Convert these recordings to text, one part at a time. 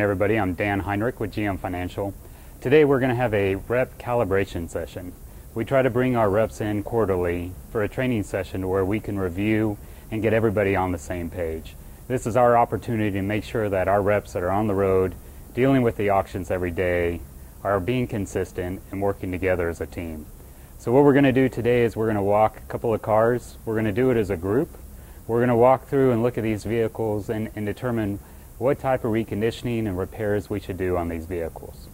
everybody, I'm Dan Heinrich with GM Financial. Today we're going to have a rep calibration session. We try to bring our reps in quarterly for a training session where we can review and get everybody on the same page. This is our opportunity to make sure that our reps that are on the road, dealing with the auctions every day, are being consistent and working together as a team. So what we're going to do today is we're going to walk a couple of cars. We're going to do it as a group. We're going to walk through and look at these vehicles and determine what type of reconditioning and repairs we should do on these vehicles.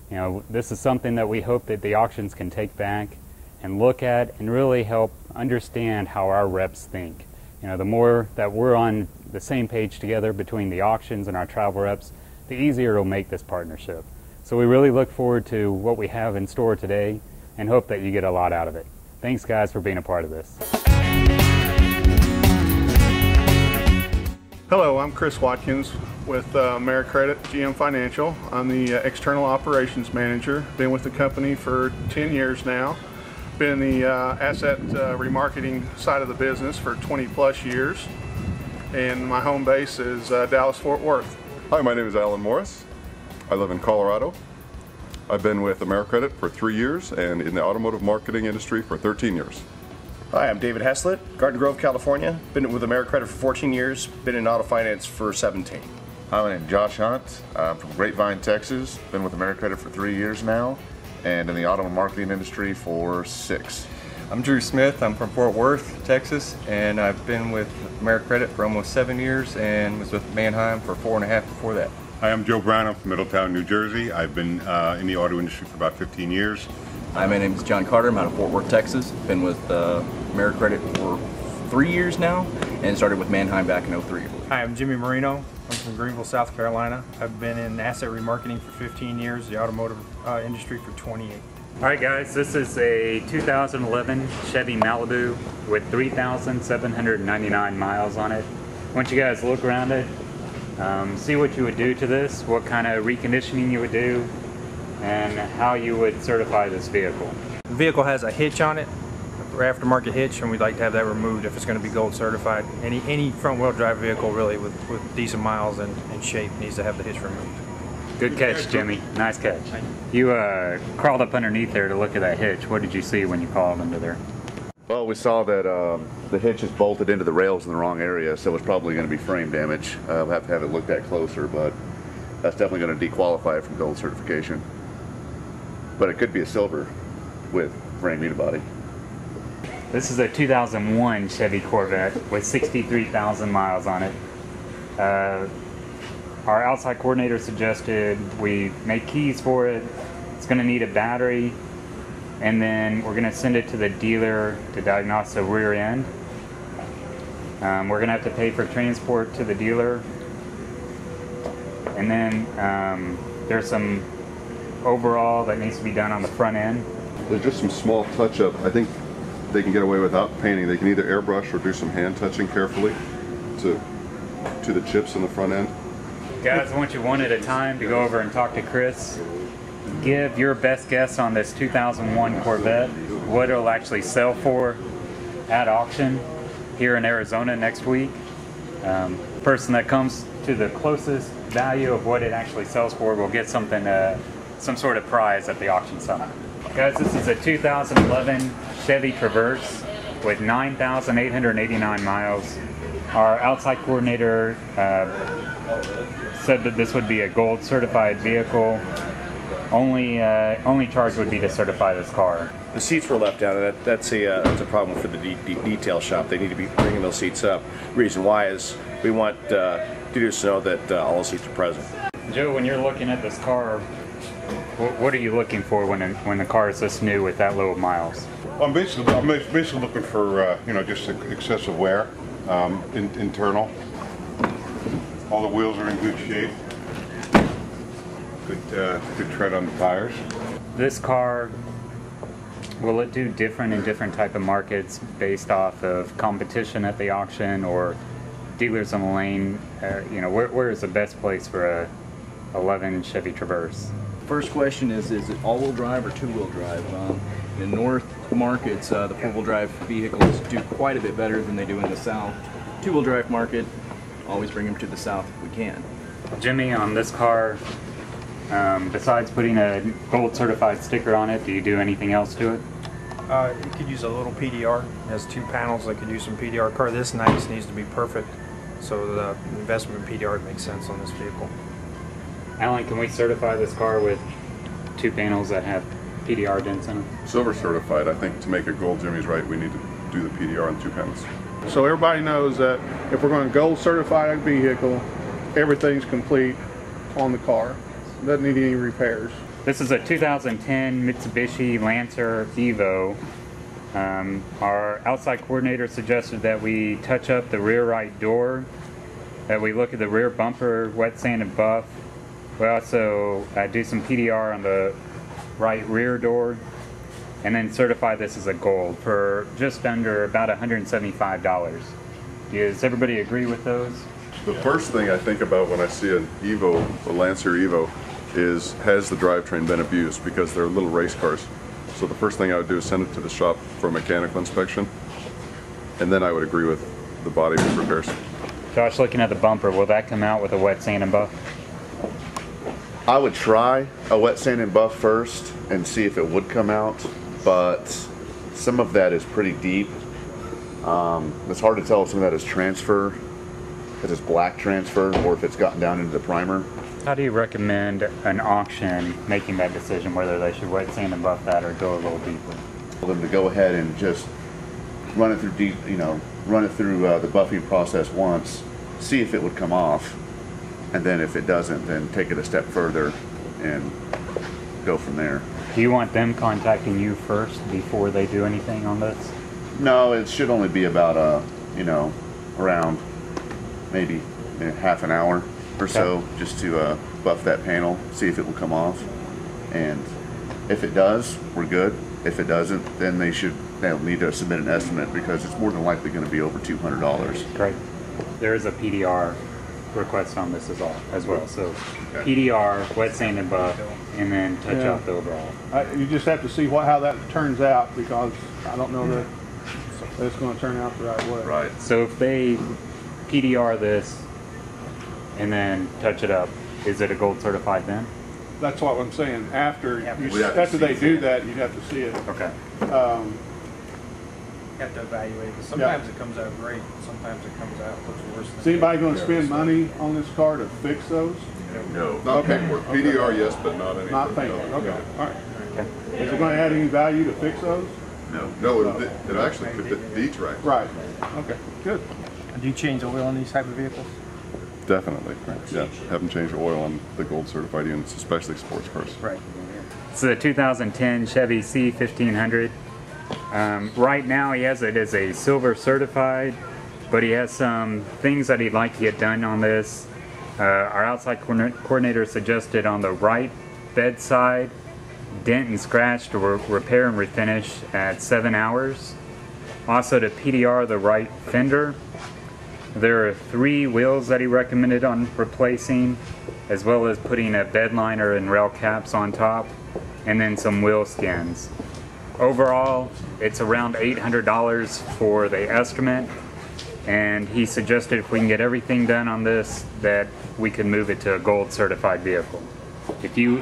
You know, this is something that we hope that the auctions can take back and look at and really help understand how our reps think. You know, the more that we're on the same page together between the auctions and our travel reps, the easier it'll make this partnership. So we really look forward to what we have in store today and hope that you get a lot out of it. Thanks guys for being a part of this. Hello, I'm Chris Watkins with AmeriCredit GM Financial. I'm the External Operations Manager. Been with the company for 10 years now. Been in the asset remarketing side of the business for 20 plus years. And my home base is Dallas-Fort Worth. Hi, my name is Alan Morris. I live in Colorado. I've been with AmeriCredit for 3 years and in the automotive marketing industry for 13 years. Hi, I'm David Heslett, Garden Grove, California. Been with AmeriCredit for 14 years, been in auto finance for 17. Hi, my name is Josh Hunt. I'm from Grapevine, Texas. Been with AmeriCredit for 3 years now, and in the auto marketing industry for 6. I'm Drew Smith. I'm from Fort Worth, Texas, and I've been with AmeriCredit for almost 7 years and was with Manheim for 4.5 before that. Hi, I'm Joe Brown. I'm from Middletown, New Jersey. I've been in the auto industry for about 15 years. Hi, my name is John Carter. I'm out of Fort Worth, Texas. Been with AmeriCredit for 3 years now and started with Manheim back in '03. Hi, I'm Jimmy Marino. I'm from Greenville, South Carolina. I've been in asset remarketing for 15 years, the automotive industry for 28. All right guys, this is a 2011 Chevy Malibu with 3,799 miles on it. I want you guys to look around it, see what you would do to this, what kind of reconditioning you would do, and how you would certify this vehicle. The vehicle has a hitch on it, an aftermarket hitch, and we'd like to have that removed if it's going to be gold certified. Any front wheel drive vehicle really with decent miles and shape needs to have the hitch removed. Good catch, Jimmy. Nice catch. You crawled up underneath there to look at that hitch. What did you see when you crawled under there? Well, we saw that the hitch is bolted into the rails in the wrong area, so it's probably going to be frame damage. We'll have to have it looked at closer, but that's definitely going to disqualify it from gold certification. But it could be a silver with frame unibody. This is a 2001 Chevy Corvette with 63,000 miles on it. Our outside coordinator suggested we make keys for it. It's going to need a battery, and then we're going to send it to the dealer to diagnose the rear end. We're going to have to pay for transport to the dealer, and then there's some overall that needs to be done on the front end. There's just some small touch-up. I think they can get away without painting. They can either airbrush or do some hand touching carefully to the chips in the front end. Guys, I want you one at a time to go over and talk to Chris. Give your best guess on this 2001 Corvette, what it'll actually sell for at auction here in Arizona next week. Person that comes to the closest value of what it actually sells for will get something, some sort of prize at the auction summit. Guys, this is a 2011 Chevy Traverse with 9,889 miles. Our outside coordinator said that this would be a gold certified vehicle. Only charge would be to certify this car. The seats were left out, and that's a problem for the detail shop. They need to be bringing those seats up. The reason why is we want dealers to know that all the seats are present. Joe, when you're looking at this car, what are you looking for when the car is this new with that low of miles? I'm basically looking for you know, just excessive wear, internal. All the wheels are in good shape. Good tread on the tires. This car, will it do different in different type of markets based off of competition at the auction or dealers on the lane? You know, where is the best place for a 11 Chevy Traverse? First question is it all-wheel drive or two-wheel drive? In north markets, the four-wheel drive vehicles do quite a bit better than they do in the south. Two-wheel drive market, always bring them to the south if we can. Jimmy, on this car, besides putting a gold certified sticker on it, do you do anything else to it? You could use a little PDR. It has 2 panels that could use some PDR. Car this nice needs to be perfect, so the investment in PDR makes sense on this vehicle. Alan, can we certify this car with 2 panels that have PDR dents in them? Silver certified. I think to make it gold, Jimmy's right, we need to do the PDR on 2 panels. So everybody knows that if we're going to gold certify a vehicle, everything's complete on the car. Doesn't need any repairs. This is a 2010 Mitsubishi Lancer Evo. Our outside coordinator suggested that we touch up the rear right door, that we look at the rear bumper, wet sand and buff. We also do some PDR on the right rear door, and then certify this as a gold for just under about $175. Does everybody agree with those? The first thing I think about when I see an Evo, a Lancer Evo, is has the drivetrain been abused, because they're little race cars. So the first thing I would do is send it to the shop for a mechanical inspection, and then I would agree with the body repairs. Josh, looking at the bumper, will that come out with a wet sand and buff? I would try a wet sand and buff first and see if it would come out, but some of that is pretty deep. It's hard to tell if some of that is transfer, if it's black transfer, or if it's gotten down into the primer. How do you recommend an auction making that decision whether they should wet sand and buff that or go a little deeper? For them to go ahead and just run it through run it through the buffing process once, see if it would come off, and then if it doesn't, then take it a step further and go from there. Do you want them contacting you first before they do anything on this? No, it should only be about around maybe half an hour or so, just to buff that panel, see if it will come off, and if it does, we're good. If it doesn't, then they'll need to submit an estimate, because it's more than likely going to be over $200. Great. There is a PDR request on this as well. So PDR, wet sand and buff, and then touch out the overall. You just have to see how that turns out, because I don't know that it's going to turn out the right way. Right. So if they PDR this and then touch it up, is it a gold certified then? That's what I'm saying. After they do that, you have to see it. Okay. You have to evaluate it. Sometimes it comes out great. Sometimes it comes out looks worse. Is anybody going to spend money on this car to fix those? No. Not paintwork. PDR, yes, but not anything. Not paintwork. Okay. All right. Okay. Is it going to add any value to fix those? No. No, it actually could detract. Right. Okay. Good. Do you change oil on these type of vehicles? Definitely. Yeah. Have them change the oil on the gold certified units, especially sports cars. Right. It's a 2010 Chevy C1500. Right now he has it as a silver certified, but he has some things that he'd like to get done on this. Our outside coordinator suggested on the right bedside, dent and scratch to repair and refinish at 7 hours. Also to PDR the right fender. There are 3 wheels that he recommended on replacing, as well as putting a bed liner and rail caps on top, and then some wheel skins. Overall, it's around $800 for the estimate, and he suggested if we can get everything done on this, that we could move it to a gold certified vehicle. If you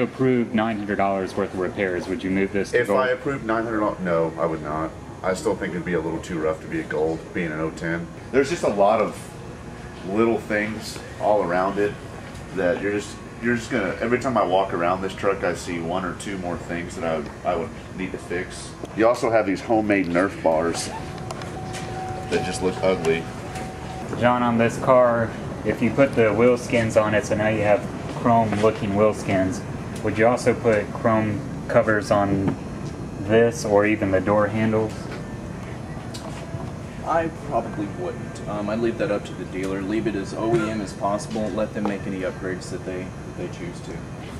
approved $900 worth of repairs, would you move this to gold? If I approved $900, no, I would not. I still think it'd be a little too rough to be a gold, being an 010. There's just a lot of little things all around it that you're just gonna, every time I walk around this truck, I see 1 or 2 more things that I would need to fix. You also have these homemade Nerf bars that just look ugly. John, on this car, if you put the wheel skins on it, so now you have chrome looking wheel skins, would you also put chrome covers on this or even the door handles? I probably wouldn't. I'd leave that up to the dealer. Leave it as OEM as possible. Let them make any upgrades that they choose to.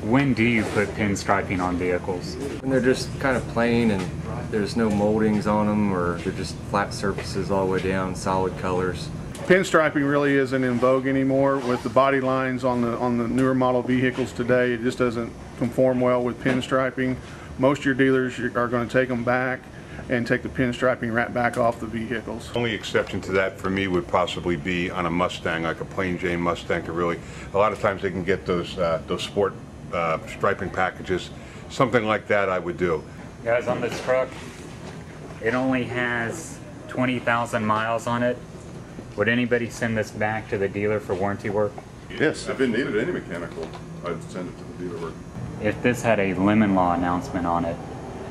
When do you put pinstriping on vehicles? When they're just kind of plain and there's no moldings on them, or they're just flat surfaces all the way down, solid colors. Pinstriping really isn't in vogue anymore with the body lines on the newer model vehicles today. It just doesn't conform well with pinstriping. Most of your dealers are going to take them back. and take the pinstriping right back off the vehicles. Only exception to that for me would possibly be on a Mustang, like a plain Jane Mustang. To really, a lot of times they can get those sport striping packages. Something like that I would do. Guys, on this truck, it only has 20,000 miles on it. Would anybody send this back to the dealer for warranty work? Yes, if it needed any mechanical, I'd send it to the dealer work. If this had a lemon law announcement on it,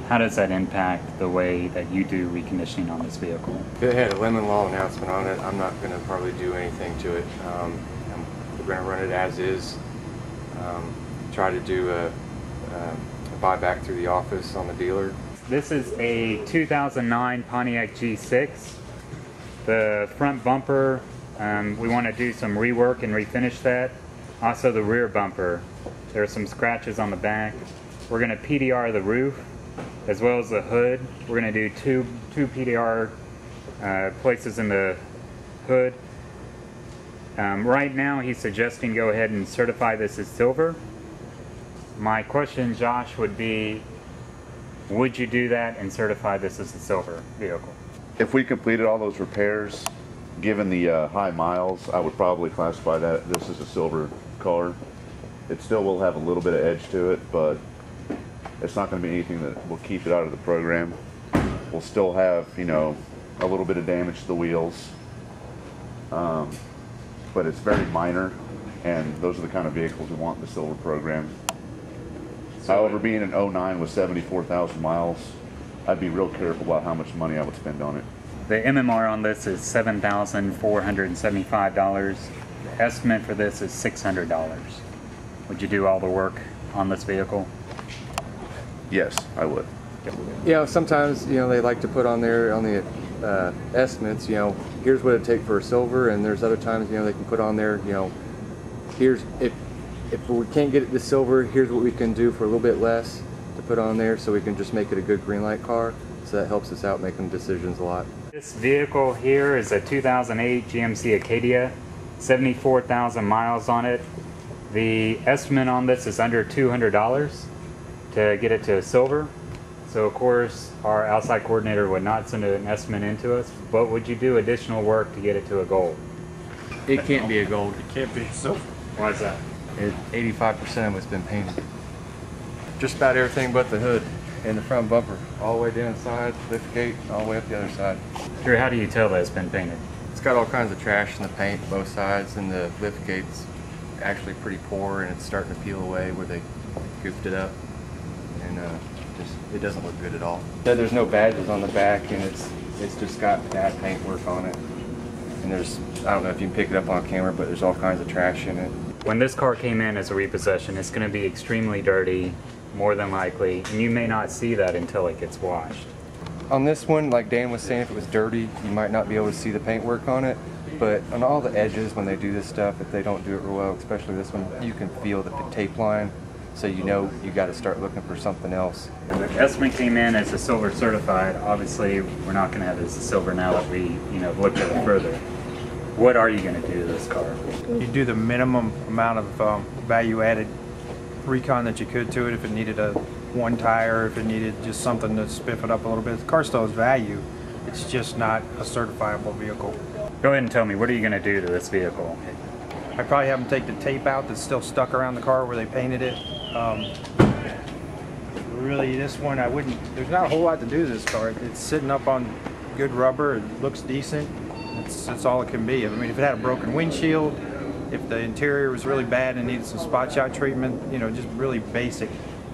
how does that impact the way that you do reconditioning on this vehicle? If it had a lemon law announcement on it, I'm not going to probably do anything to it. We're going to run it as is. Try to do a buyback through the office on the dealer. This is a 2009 Pontiac G6. The front bumper, we want to do some rework and refinish that. Also the rear bumper, there are some scratches on the back. We're going to PDR the roof as well as the hood. We're going to do two PDR places in the hood. Right now he's suggesting go ahead and certify this as silver. My question, Josh, would be, would you do that and certify this as a silver vehicle? If we completed all those repairs, given the high miles, I would probably classify this as a silver car. It still will have a little bit of edge to it, but it's not going to be anything that will keep it out of the program. We'll still have, you know, a little bit of damage to the wheels, but it's very minor, and those are the kind of vehicles we want in the silver program. However, being an 09 with 74,000 miles, I'd be real careful about how much money I would spend on it. The MMR on this is $7,475. The estimate for this is $600. Would you do all the work on this vehicle? Yes, I would. Yeah, sometimes, you know, they like to put on there on the estimates, you know, here's what it'd take for a silver, and there's other times, you know, they can put on there, you know, here's, if we can't get it to silver, here's what we can do for a little bit less to put on there, so we can just make it a good green light car. So that helps us out making decisions a lot. This vehicle here is a 2008 GMC Acadia, 74,000 miles on it. The estimate on this is under $200 to get it to silver. So of course our outside coordinator would not send an estimate into us, but would you do additional work to get it to a gold? It can't be a gold. It can't be silver. Why is that? 85% of it's been painted. Just about everything but the hood and the front bumper. All the way down inside, lift gate, all the way up the other side. Drew, how do you tell that it's been painted? It's got all kinds of trash in the paint, both sides, and the lift gate's actually pretty poor, and it's starting to peel away where they goofed it up. And it doesn't look good at all. There's no badges on the back, and it's just got bad paint work on it. And there's, I don't know if you can pick it up on camera, but there's all kinds of trash in it. When this car came in as a repossession, it's going to be extremely dirty, more than likely, and you may not see that until it gets washed. On this one, like Dan was saying, if it was dirty, you might not be able to see the paintwork on it, but on all the edges when they do this stuff, if they don't do it real well, especially this one, you can feel the tape line, so you know you got to start looking for something else. The estimate came in as a silver certified. Obviously, we're not going to have this as silver now that we, looked at it further. What are you going to do to this car? You do the minimum amount of value-added recon that you could to it. If it needed a one tire, if it needed just something to spiff it up a little bit. The car still has value. It's just not a certifiable vehicle. Go ahead and tell me, what are you going to do to this vehicle? I probably have them take the tape out that's still stuck around the car where they painted it. Really, this one, there's not a whole lot to do to this car. It's sitting up on good rubber. It looks decent. That's all it can be. I mean, if it had a broken windshield, if the interior was really bad and needed some spot shot treatment, just really basic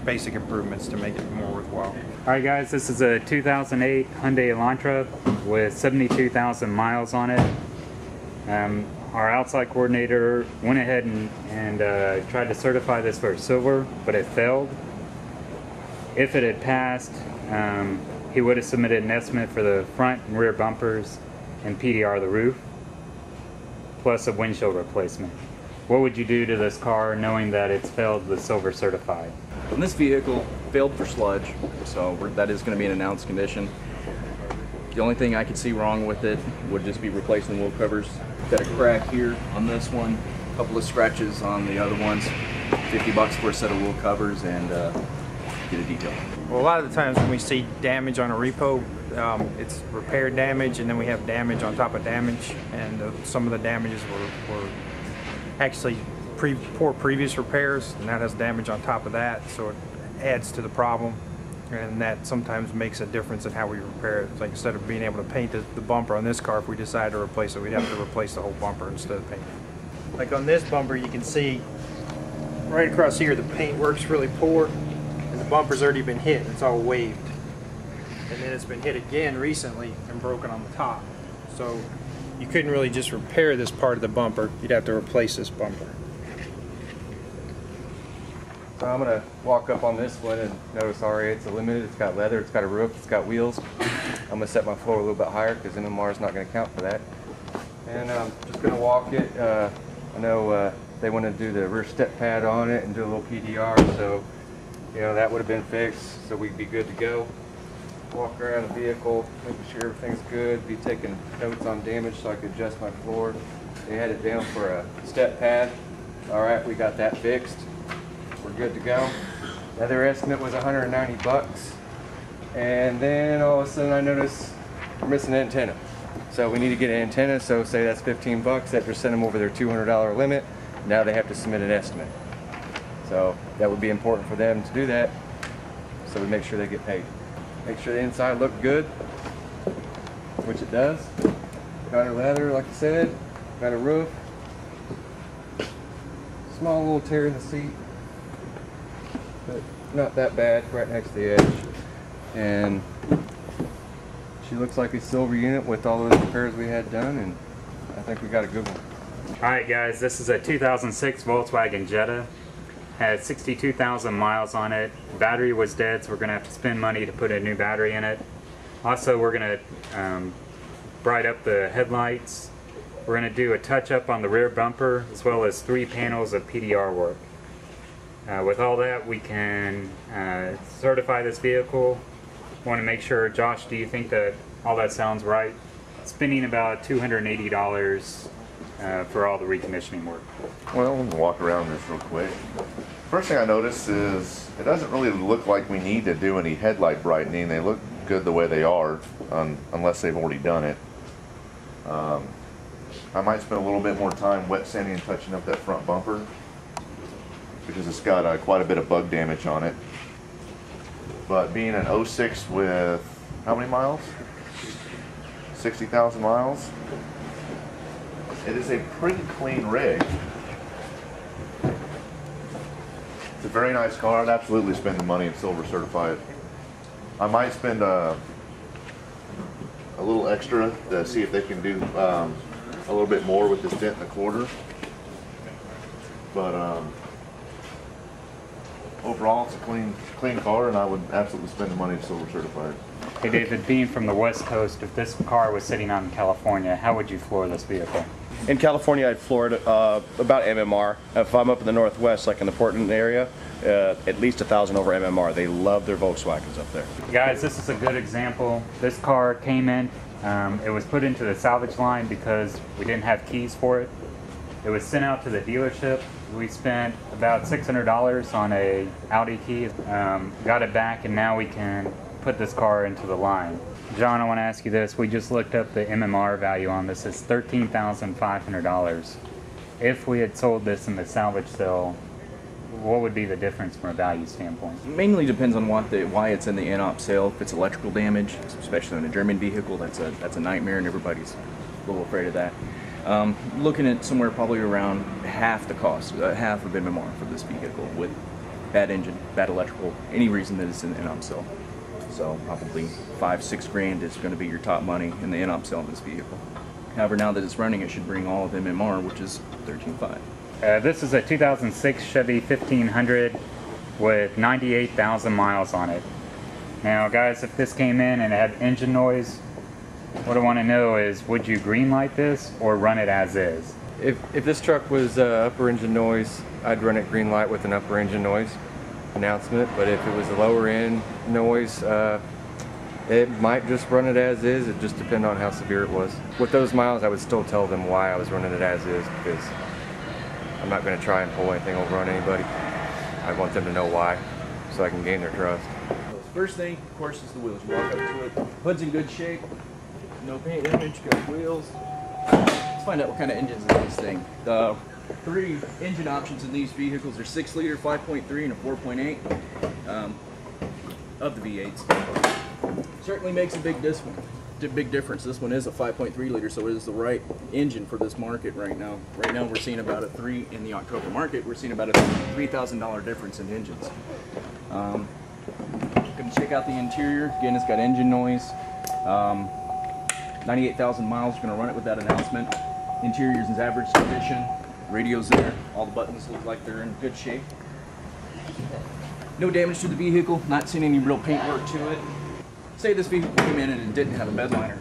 improvements to make it more worthwhile. All right, guys, this is a 2008 Hyundai Elantra with 72,000 miles on it. Our outside coordinator went ahead and tried to certify this for silver, but it failed. If it had passed, he would have submitted an estimate for the front and rear bumpers and PDR the roof, plus a windshield replacement. What would you do to this car knowing that it's failed the silver certified? And this vehicle failed for sludge, so that is going to be an announced condition. The only thing I could see wrong with it would just be replacing the wheel covers. Got a crack here on this one, a couple of scratches on the other ones, $50 for a set of wheel covers, and get a detail. Well, a lot of the times when we see damage on a repo, it's repair damage, and then we have damage on top of damage, and some of the damages were actually poor previous repairs, and that has damage on top of that, so it adds to the problem, and that sometimes makes a difference in how we repair it. Like, instead of being able to paint the bumper on this car, if we decide to replace it, we'd have to replace the whole bumper instead of painting it. Like on this bumper, you can see right across here the paint works really poor, and the bumper's already been hit. It's all waved, and then it's been hit again recently and broken on the top. So you couldn't really just repair this part of the bumper. You'd have to replace this bumper. So I'm going to walk up on this one and notice already it's a limited, it's got leather, it's got a roof, it's got wheels. I'm going to set my floor a little bit higher because MMR is not going to count for that. And I'm just going to walk it. I know they want to do the rear step pad on it and do a little PDR, so you know that would have been fixed, so we'd be good to go. Walk around the vehicle, making sure everything's good, be taking notes on damage so I could adjust my floor. They had it down for a step pad. All right, we got that fixed. We're good to go. Their estimate was 190 bucks. And then all of a sudden I noticed we're missing an antenna. So we need to get an antenna, so say that's 15 bucks. That just sent them over their $200 limit. Now they have to submit an estimate. So that would be important for them to do that, so we make sure they get paid. Make sure the inside looked good, which it does. Got a leather, like I said. Got a roof. Small little tear in the seat, but not that bad, right next to the edge. And she looks like a silver unit with all those repairs we had done, and I think we got a good one. Alright guys, this is a 2006 Volkswagen Jetta. Had 62,000 miles on it. Battery was dead, so we're going to have to spend money to put a new battery in it. Also, we're going to bright up the headlights. We're going to do a touch-up on the rear bumper, as well as 3 panels of PDR work. With all that, we can certify this vehicle. Want to make sure, Josh, do you think that all that sounds right? Spending about $280 for all the reconditioning work. Well, we'll walk around this real quick. First thing I noticed is it doesn't really look like we need to do any headlight brightening. They look good the way they are, unless they've already done it. I might spend a little bit more time wet sanding and touching up that front bumper, because it's got quite a bit of bug damage on it. But being an 06 with how many miles? 60,000 miles. It is a pretty clean rig. It's a very nice car. I'd absolutely spend the money and silver certify it. I might spend a little extra to see if they can do a little bit more with this dent and a quarter. But overall, it's a clean car, and I would absolutely spend the money to silver certify it. Hey David, being from the West Coast, if this car was sitting out in California, how would you floor this vehicle? In California, I'd floor it about MMR. If I'm up in the Northwest, like in the Portland area, at least 1,000 over MMR. They love their Volkswagens up there. Guys, this is a good example. This car came in, it was put into the salvage line because we didn't have keys for it. It was sent out to the dealership. We spent about $600 on a Audi key, got it back, and now we can put this car into the line. John, I want to ask you this. We just looked up the MMR value on this. It's $13,500. If we had sold this in the salvage sale, what would be the difference from a value standpoint? Mainly depends on why it's in the in-op sale. If it's electrical damage, especially in a German vehicle, that's a nightmare, and everybody's a little afraid of that. Looking at somewhere probably around half the cost, half of MMR for this vehicle, with bad engine, bad electrical, any reason that it's in the in-op sale. So probably $5-6 grand is going to be your top money in the in-op sale of this vehicle. However, now that it's running, it should bring all of MMR, which is $13,500. This is a 2006 Chevy 1500 with 98,000 miles on it. Now guys, if this came in and it had engine noise, what I want to know is, would you green light this or run it as is? If this truck was upper engine noise, I'd run it green light with an upper engine noise announcement, but if it was a lower end noise, it might just run it as is. It just depends on how severe it was. With those miles, I would still tell them why I was running it as is, because I'm not going to try and pull anything over on anybody. I want them to know why, so I can gain their trust. First thing, of course, is the wheels. You walk up to it. Hood's in good shape. No paint damage. Got wheels. Let's find out what kind of engines in this thing. The 3 engine options in these vehicles are 6-liter, 5.3, and a 4.8 of the V8s. Certainly makes a big difference. This one is a 5.3 liter, so it is the right engine for this market right now. Right now we're seeing about a in the October market, we're seeing about a $3,000 difference in engines. Gonna check out the interior. Again, it's got engine noise. 98,000 miles, gonna run it with that announcement. Interior's in average condition. Radio's there. All the buttons look like they're in good shape. No damage to the vehicle. Not seeing any real paint work to it. Say this vehicle came in and it didn't have a bed liner.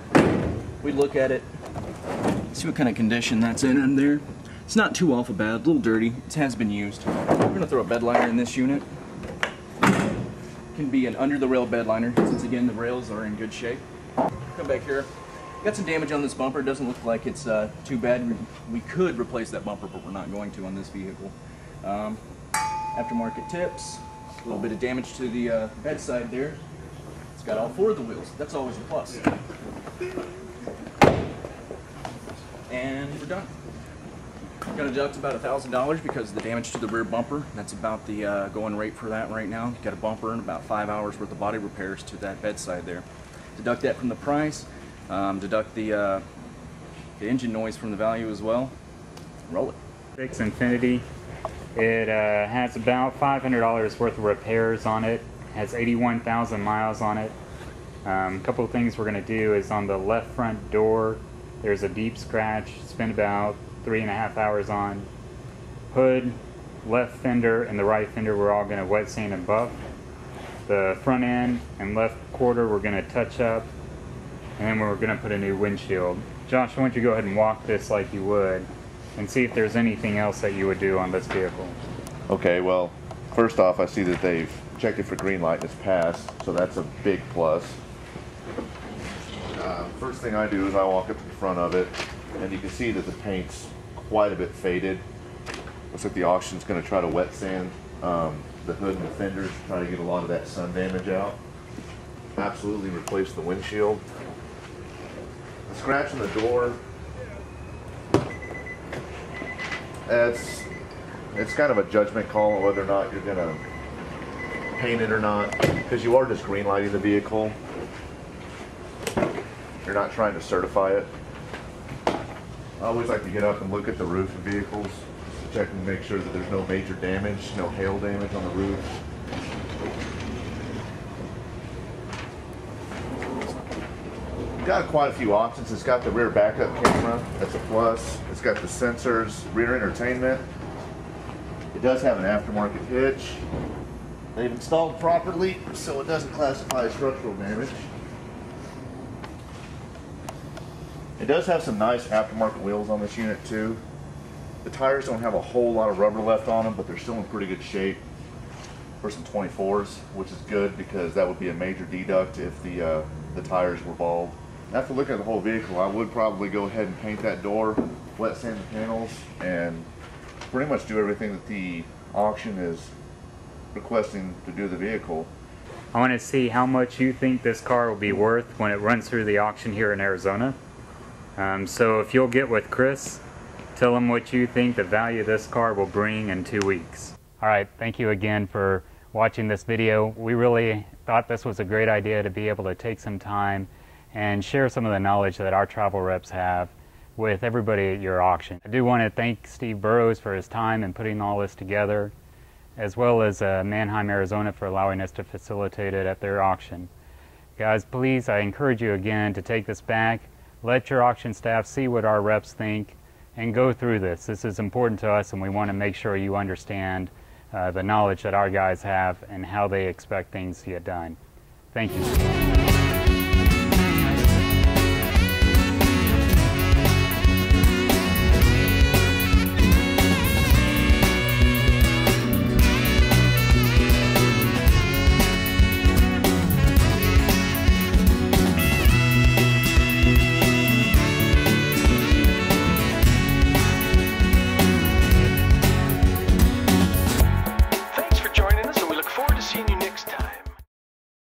We'd look at it, see what kind of condition that's in there. It's not too awful bad, a little dirty. It has been used. We're gonna throw a bed liner in this unit. Can be an under the rail bed liner, since again the rails are in good shape. Come back here. Got some damage on this bumper. It doesn't look like it's too bad. We could replace that bumper, but we're not going to on this vehicle. Aftermarket tips. A little bit of damage to the bedside there. It's got all 4 of the wheels. That's always a plus. And we're done. Gonna deduct about $1,000 because of the damage to the rear bumper. That's about the going rate for that right now. Got a bumper and about 5 hours worth of body repairs to that bedside there. Deduct that from the price. Deduct the engine noise from the value as well. Roll it. 6 Infinity. It has about $500 worth of repairs on it. Has 81,000 miles on it. A couple of things we're going to do is on the left front door, there's a deep scratch. Spent about 3.5 hours on. Hood, left fender, and the right fender we're all going to wet sand and buff. The front end and left quarter we're going to touch up, and then we're going to put a new windshield. Josh, why don't you go ahead and walk this like you would and see if there's anything else that you would do on this vehicle. Okay, well, first off, I see that they've checked it for green light and it's passed, so that's a big plus. First thing I do is I walk up to the front of it, and you can see that the paint's quite a bit faded. Looks like the auction's going to try to wet sand the hood and the fenders, try to get a lot of that sun damage out. Absolutely replace the windshield. The scratch in the door, it's kind of a judgment call on whether or not you're going to paint it or not, because you are just green lighting the vehicle. You're not trying to certify it. I always like to get up and look at the roof of vehicles, just to check and make sure that there's no major damage, no hail damage on the roof. Got quite a few options. It's got the rear backup camera, that's a plus. It's got the sensors, rear entertainment. It does have an aftermarket hitch. They've installed properly, so it doesn't classify as structural damage. It does have some nice aftermarket wheels on this unit too. The tires don't have a whole lot of rubber left on them, but they're still in pretty good shape for some 24s, which is good because that would be a major deduct if the tires were bald. After looking at the whole vehicle, I would probably go ahead and paint that door, wet sand the panels, and pretty much do everything that the auction is requesting to do the vehicle. I want to see how much you think this car will be worth when it runs through the auction here in Arizona. So if you'll get with Chris, tell him what you think the value of this car will bring in 2 weeks. Alright, thank you again for watching this video. We really thought this was a great idea to be able to take some time and share some of the knowledge that our travel reps have with everybody at your auction. I do want to thank Steve Burrows for his time in putting all this together, as well as Manheim, Arizona for allowing us to facilitate it at their auction. Guys, please, I encourage you again to take this back, let your auction staff see what our reps think, and go through this. This is important to us, and we want to make sure you understand the knowledge that our guys have and how they expect things to get done. Thank you.